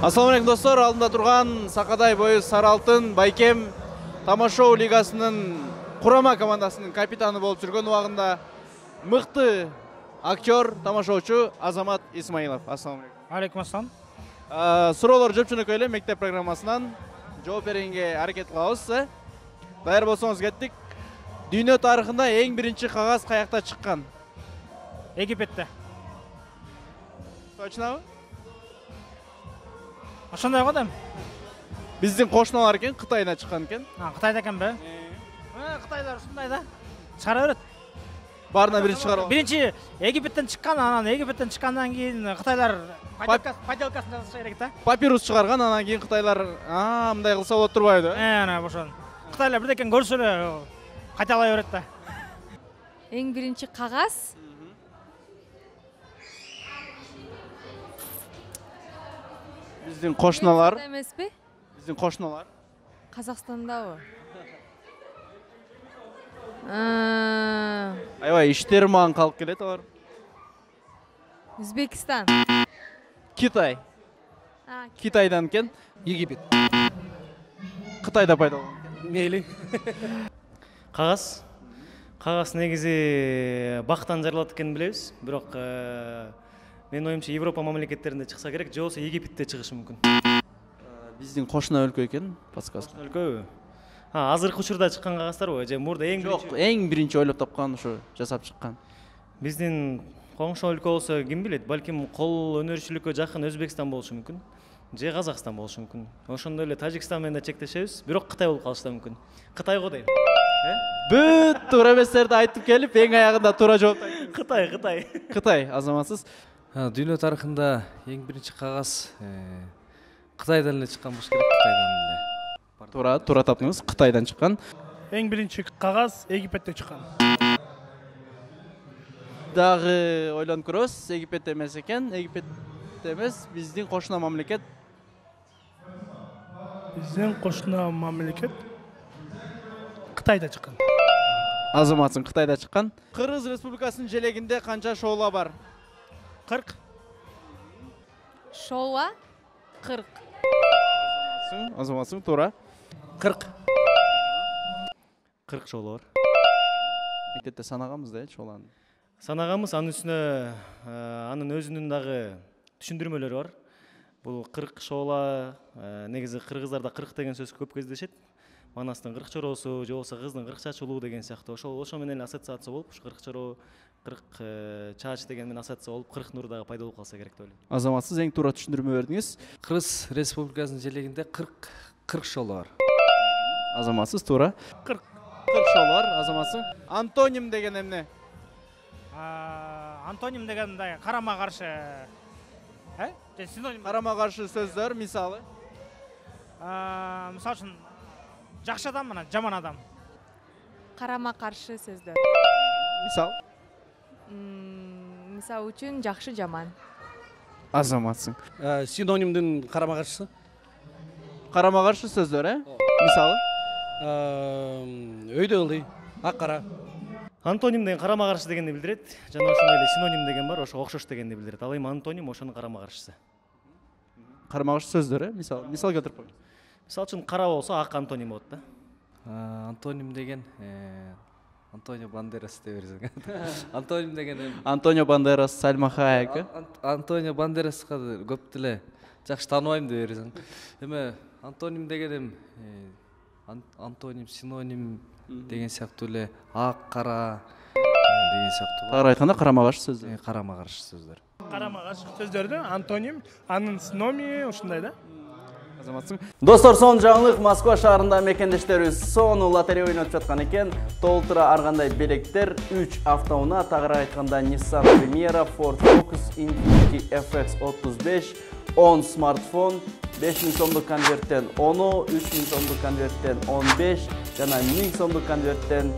Ассаламу алейкум достор, алдында тұрған Сақадай бойы Сары Алтын Байкем Тамашоу лигасының құрама командасының капитаны болып жүрген уағында мықты актер, тамашоучу Азамат Исмаилов. Ассаламу алейкум. Алейкум ассалам. Сұраулар жөпчүнөкөй эле мектеп программасынан жооп бергенге аракет кылабыз. Даяр болсоңуз кеттик. Дүйнө тарыхында эң биринчи кагаз каякта чыккан? Египетте. Точнобу? Ошондой го дейм. Биздин кошуналар экен, Кытайдан чыккан экен. Кытайда экенби? Кытайлар ушундай да. Чыгара берет. Барына биринчи чыгарып. Биринчи Египеттен чыккан, анан Египеттен чыккандан кийин Кытайлар поделкасын жасашы керек да. Папирус чыгарган, анан кийин Кытайлар, мындай кылса болот турбайбы? Ана ошон. Кытайлар бирдекен көрсө эле кайталай берет да. Эң биринчи кагаз Биздин кошуналар. Эмеспи? Биздин кошуналар. Казакстандабы? Аябай иштери маған калып келет алар. Өзбекстан. Китай. Китайдан экен. Египет. Кытайда пайда болгон. Мейли. Кагаз негизи бактан жаралат экенин билебиз, бирок менин оюмча Европа мамлекеттеринде чыкса керек, же болбосо Египетте чыгышы мүмкүн. Биздин кошуна өлкө экен, подсказка. Өлкөбү? Азыркы учурда чыккан кагаздарбы же мурда эң Жок, эң биринчи ойлоп тапкан ушу жасап чыккан. Биздин коңшу өлкө болсо ким билет, балким кол өнөрчүлүккө жакын Өзбекстан болушу мүмкүн, же Казакстан болушу мүмкүн. Ошондой эле Тажикстан менен да чектешебиз, бирок Кытай болуп калышы да мүмкүн. Кытай го дейм. Бүт туура эместерди айтып келип, эң аягында туура жооп айтты. Кытай. Кытай, азаматсыз. Дүйнө тарыхында эң биринчи кагаз Кытайдан эле чыккан болуш керек, Кытайдан эле. Туура таптыңыз, Кытайдан чыккан. Эң биринчи кагаз Египетте чыккан. Дагы ойлонуп көрөбүз, Египет эмес экен, Египет эмес, биздин кошуна мамлекет. Биздин кошуна мамлекет Кытайда чыккан. Азаматсың Кытайда чыккан. Кыргыз Республикасынын желегинде канча шоула бар? 40. Шоуа 40. Азаматсың туура. 40. 40 шоулу бар. Мектепте санаганбыз да шоуланы. Санаганбыз, анын үстүнө анын өзүнүн дагы түшүндүрмөлөрү бар. Бул 40 шоула негизи кыргыздарда 40 деген сөз көп кездешет. Манастын 40 чороосу, же болбосо кыздын 40 чачылуу деген сыяктуу. Ошо менен эле ассоциация болуп, 40 чороо, 40 чач деген менен ассоциация болуп, 40 нур дагы пайда болуп калса керек деп ойлойм. Азаматсыз эң туура түшүндүрмө бердиңиз. Кыргыз Республикасынын желегинде 40 шоулу бар. Азаматсыз туура. 40 шоулу бар, азаматсың. Антоним деген эмне? Антоним деген мындай карама каршы. Же синоним. Карама каршы сөздөр, мисалы. Мисалы үчүн жакшы адам менен жаман адам. Карама каршы сөздөр. Мисал? Мисал үчүн жакшы жаман. Азаматсың. Синонимдин карама каршысы. Карама каршы сөздөр, Мисалы? Өйдө ылдый, ак кара. Антоним деген карама каршы дегенди билдирет. Жана ошондой эле синоним деген бар, ошо окшош дегенди билдирет. Ал эми антоним ошонун карама каршысы. Карама каршы сөздөр, мисал келтирип коюңуз. Мисалы үчүн кара болсо ак антоним болот да. Антоним деген Антонио Бандерас деп берсең. Антоним деген Антонио Бандерас, Сальма Хайек. Антонио Бандераска көп деле жакшы тааныбайм деп берсең. Эме антоним деген антоним, синоним деген сыяктуу эле ак, кара деген сыяктуу. Тагыраак айтканда карама каршы сөздөр. Карама каршы сөздөр. Карама каршы сөздөрдү антоним, анын синоними ушундай да. Достор, сон жаңылык Москва шаарында мекендештерибиз сонун лотерея ойноп жаткан экен. Толтура ар кандай белектер 3 автоунаа, тагыраак айтканда Nissan Primera, Ford Focus, Infiniti FX 35, 10 смартфон, 5000 сомдук конверттен 10, 3000 сомдук конверттен 15 жана 1000 сомдук конверттен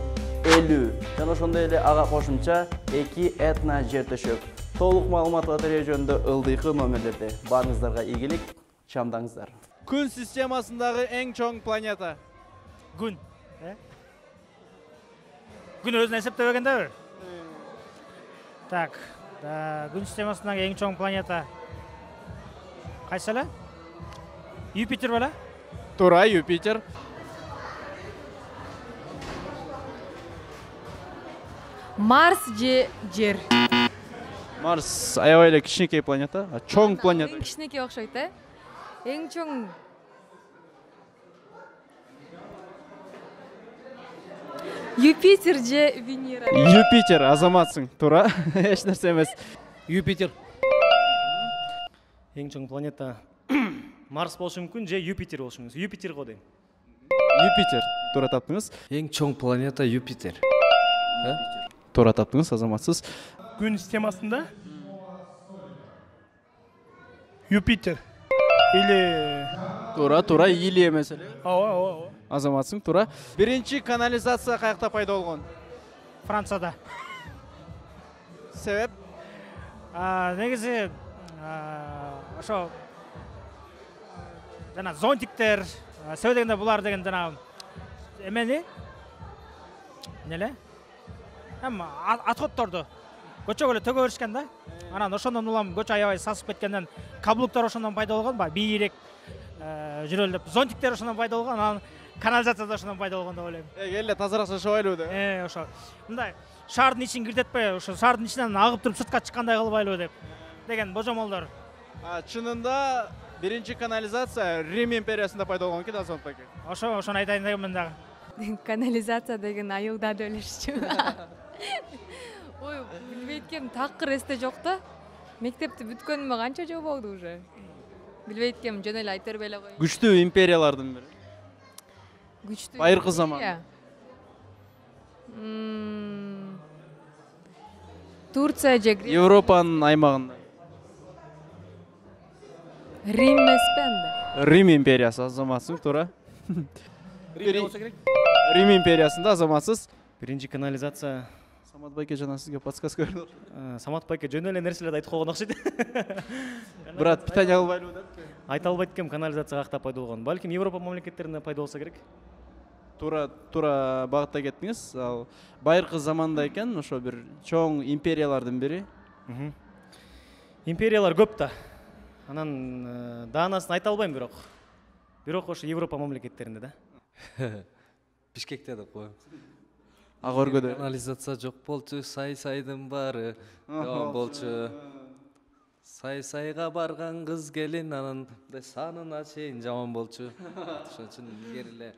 50. Жана ошондой эле ага кошумча 2 этна жер төшөк. Толук маалымат лотерея жөнүндө ылдыйкы номерлерде. Барыңыздарга ийгилик, чамдаңыздар. Күн системасындагы эң чоң планета? Күн. Күн өзүн эсептебегендеби? Так, күн системасындагы эң чоң планета кайсы эле? Юпитер беле? Туура, Юпитер. Марс же жер? Марс аябай эле кичинекей планета, чоң планета. Эң кичинекей окшойт, Эң чоң. Юпитер же Венера? Юпитер, азаматсың, туура. Эч нерсе эмес. Юпитер. Эң чоң планета Марс болушу мүмкүн же Юпитер болушу мүмкүн. Юпитер го дейм. Юпитер, туура таптыңыз. Эң чоң планета Юпитер. Туура таптыңыз, азаматсыз. Күн системасында Юпитер. Или... Туура, или эмес эле. Ооба. Азаматсың, туура. Биринчи канализация каякта пайда болгон? Францияда. Себеп? Негизи ошо жана зонтиктер, себеп дегенде булар деген жана эмени неле? Отходторду көчөгө эле төгө беришкен да. Анан ошондон улам көчө аябай сасып кеткенден каблуктар ошондон пайда болгон, бийирээк жүрөлү деп. Зонтиктер ошондон пайда болгон, анан канализация да ошондон пайда болгон деп ойлойм. Эле тазараак жашабайлыбы деп. Ошо. Мындай шаардын ичин кирдетпей, ошо шаардын ичинен агып туруп сыртка чыккандай кылбайлыбы деп деген божомолдор. Чынында биринчи канализация Рим империясында пайда болгон экен, Азамат байке. Ошону айтайын дегем мен дагы. Канализация деген айылда да элешчү. Ой, билбейт экенмин, такыр эсте жок да. Мектепти бүткөнүмө канча жыл болду уже. Билбейт экенмин, жөн эле айта бербей эле коеюн. Күчтүү империялардын бири. Күчтүү. Байыркы заман. Турция же Грекия? Европанын аймагында. Рим эмеспи анда? Рим империясы, азаматсың, туура. Рим империясында, азаматсыз. Биринчи канализация. Самат байке жана сизге подсказка берди. Самат байке жөн эле нерселерди айтып койгон окшойт. Брат, питание кылбайлыбы деп? Айта албайт экенмин канализация каякта пайда болгонун. Балким Европа мамлекеттеринде пайда болсо керек. Туура багытта кеттиңиз. Ал байыркы заманда экен, ошо бир чоң империялардын бири. Империялар көп да. Анан даанасын айта албайм бирок. Бирок ошо Европа мамлекеттеринде да. Бишкекте деп коем. Ак өргөдө. Канализация жок болчу, сай-сайдын баары жаман болчу. Сай-сайга барган кыз келин анан санына чейин жаман болчу. Ошон үчүн илгери эле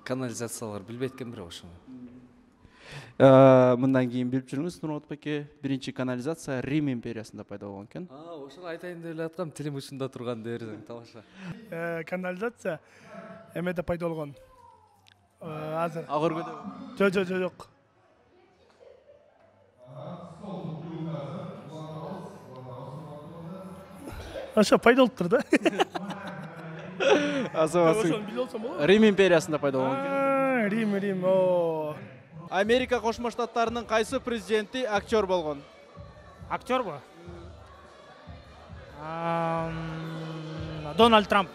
канализациялар билбейт экен бирок ошону. Мындан кийин билип жүрүңүз, Нурмат байке, биринчи канализация Рим империясында пайда болгон экен. Ошону айтайын деп эле аткам, тилим учунда турган дээрсең тамаша. Канализация эмеде пайда болгон. Азыр. Ак өргөдө. Жок. Ошо пайда болуптур да. Азаматсың. Рим империясында пайда болгон экен. Рим. Америка Кошмо Штаттарынын кайсы президенти актер болгон? Актербу? Дональд Трамп.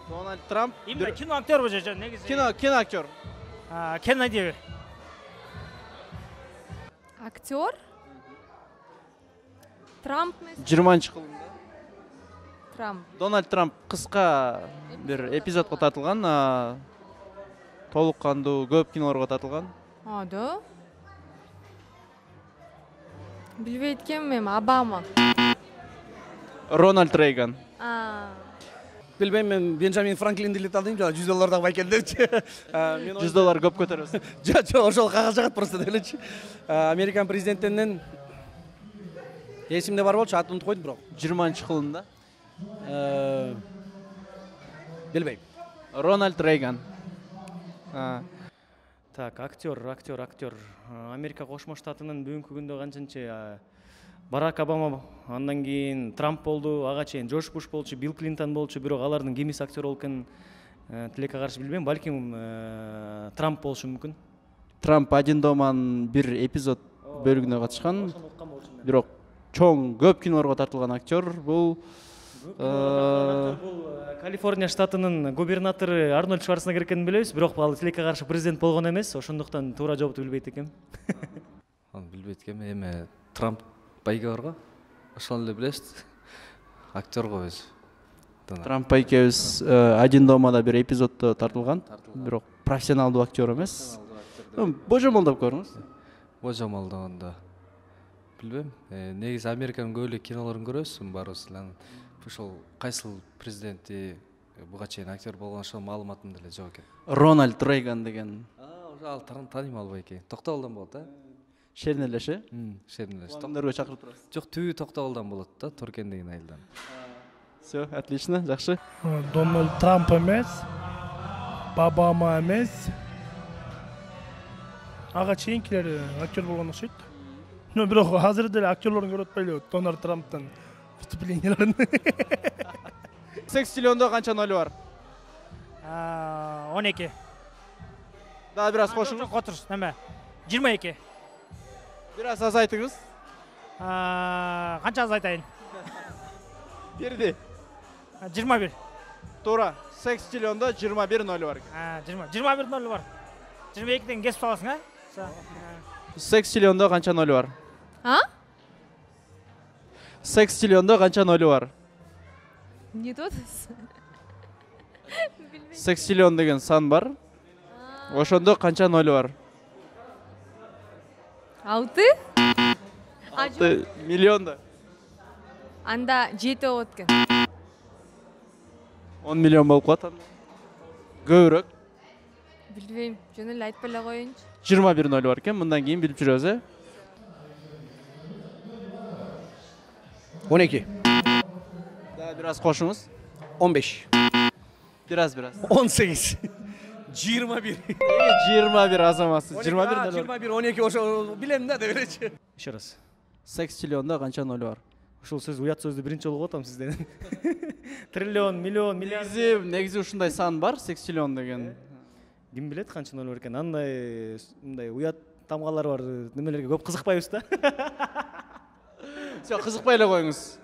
Дональд Трамп. Именно кино актербу же негизи. Кино актер. Кеннеди. Актер? Трамп эмес? 20-жылында. Трамп. Дональд Трамп кыска бир эпизодко тартылган, толук кандуу көп кинолорго тартылган. Да? Билбейт экенмин, Обама. Рональд Рейган. Билбейм, мен Бенджамин Франклинди илеп алдым, $100 байкен депчи. $100 көп көтөрөсүң. Жок, ошол кагаз жагат просто деп элечи. Американ президентинин эсимде бар болчу, атын унутуп койдум бирок. 20-жылында. Билбейм. Рональд Рейган. Так, актер. Америка Кошмо Штатынын бүгүнкү күндө канчанчы Барак Обама, андан кийин Трамп болду, ага чейин Джордж Буш болчу, Билл Клинтон болчу, бирок алардын кимиси актер болуп экен тилекке каршы билбейм, балким Трамп болушу мүмкүн. Трамп Один доманын бир эпизод бөлүгүнө катышкан. Бирок чоң көп кинолорго тартылган актер бул Калифорния штатынын губернатору Арнольд Шварценеггер экенин билебиз, бирок ал тилекке каршы президент болгон эмес, ошондуктан туура жоопту билбейт экенм. Аны билбейт экенмин, эми Трамп байге барго. Ошону эле билесиз. Актер го өзү. Дональд. Трамп экөөбүз один домада бир эпизоддо тартылган. Бирок профессионалдуу актер эмес. Божомолдоп көрүңүз. Божомолдогондо билбейм. Негизи Американын көп эле кинолорун көрөбүз баарыбыз. Ошол кайсыл президенти буга чейин актер болгон ошол маалыматым деле жок экен. Рональд Рейган деген. Ал тааныйм албай экен. Токтогулдан болот, Шернелеш, Шернелеш. Токмдорго чакырып турасыз. Жок, түбү Токтогулдан болот да, Торкен деген айылдан. Все, отлично, жакшы. Дональд Трамп эмес, Обама эмес. Ага чейинкилер актер болгон окшойт. Бирок азыр деле актерлорун көрүп атпайлыбы Дональд Трамптын выступленияларын. 8 триллиондо канча нолу бар? 12. Дагы бир аз кошуңуз. Жок, отуруш, неме? 22. Бир аз азайтыңыз. Канча азайтайын? Берди. 21. Туура. 8 триллиондо 21 нолу бар. 21 нолу бар. 22ден кесип саласың, 8 триллиондо канча нолу бар? 8 триллиондо канча нолу бар? Не деп атасыз? 8 триллион деген сан бар. Ошондо канча нолу бар? 6? 6 миллиондо. Анда 7 болот экен. 10 миллион болуп калат анда. Көбүрөөк. Билбейм, жөн эле айтпай эле коеюнчу. 21 нолу бар экен. Мындан кийин билип жүрөбүз, 12. Дагы бир аз кошуңуз. 15. Бир аз. 18. 21. 21 азаматсыз. 21 нолу бар. 21, 12 ошо билем да деп элечи. Еще раз. 8 триллиондо канча нолу бар? Ушул сөз уят сөздү биринчи жолу угуп атам сизден. Триллион, миллион, миллиард. Негизи ушундай сан бар, 8 триллион деген. Ким билет канча нөл бар экен? Андай мындай уят тамгалар бар, немелерге көп кызыкпайбыз да. Жок, кызыкпай эле коюңуз.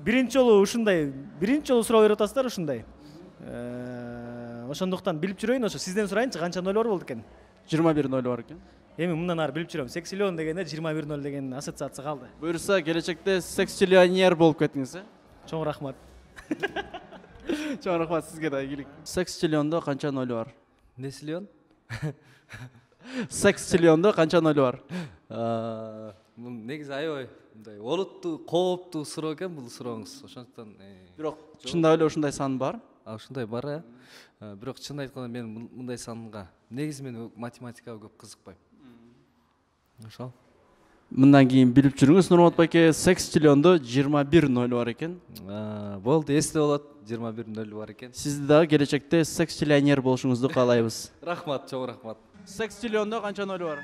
Биринчи жолу ушундай, биринчи жолу суроо берип атасыздар ушундай. Ошондуктан билип жүрөйүн, ошо сизден сурайынчы канча нөл бар болду экен? 21 нолу бар экен. Эми мындан ары билип жүрөм. 8 триллион дегенде 21 нөл деген ассоциация калды. Буюрса, келечекте 8 триллионер болуп кетиңиз, Чоң рахмат. Чоң рахмат сизге да ийгилик. 8 триллиондо канча нолу бар? Не триллион? 8 триллиондо канча нолу бар? Бул негизи аябай мындай олуттуу, кооптуу суроо экен бул сурооңуз. Ошондуктан Бирок чындап эле ушундай сан бар. Ушундай бар, бирок чын айтканда мен мындай санга негизи мен математикага көп кызыкпайм. Ошол. Мындан кийин билип жүрүңүз, Нурмат байке, 8 триллиондо 21 нолу бар экен. Болду, эсте болот. 21 нолу бар экен. Сизди дагы келечекте 8 триллионер болушуңузду каалайбыз. Рахмат, чоң рахмат. 8 триллиондо канча нолу бар?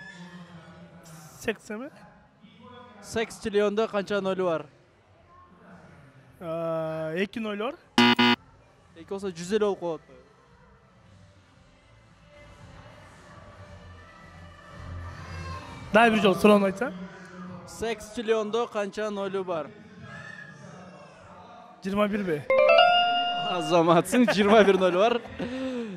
80 mi? 8 триллиондо канча нолу бар? 2 nol var. Эки болсо 100 эле болуп калат. Daha bir yol sorun aytsa. 8 триллиондо канча нолу бар? 21 be. Азаматсың 21 нолу бар.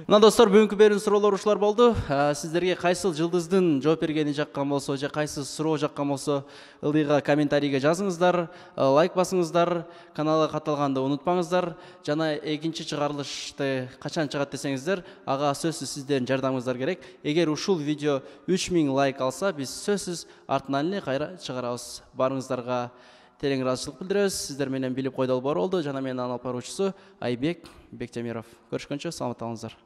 Мына достор, бүгүнкү берүүнүн суроолору ушулар болду. Сиздерге кайсыл жылдыздын жооп бергени жаккан болсо же кайсы суроо жаккан болсо ылдыйга комментарийге жазыңыздар, лайк басыңыздар, каналга катталганды унутпаңыздар. Жана экинчи чыгарылышты качан чыгат десеңиздер, ага сөзсүз сиздердин жардамыңыздар керек. Эгер ушул видео 3000 лайк алса, биз сөзсүз артынан эле кайра чыгарабыз. Барыңыздарга терең ыраазычылык билдиребиз. Сиздер менен билип койдол болду. Жана менин алып баруучусу Айбек Бектемиров. Көрүшкөнчө саламат болуңуздар.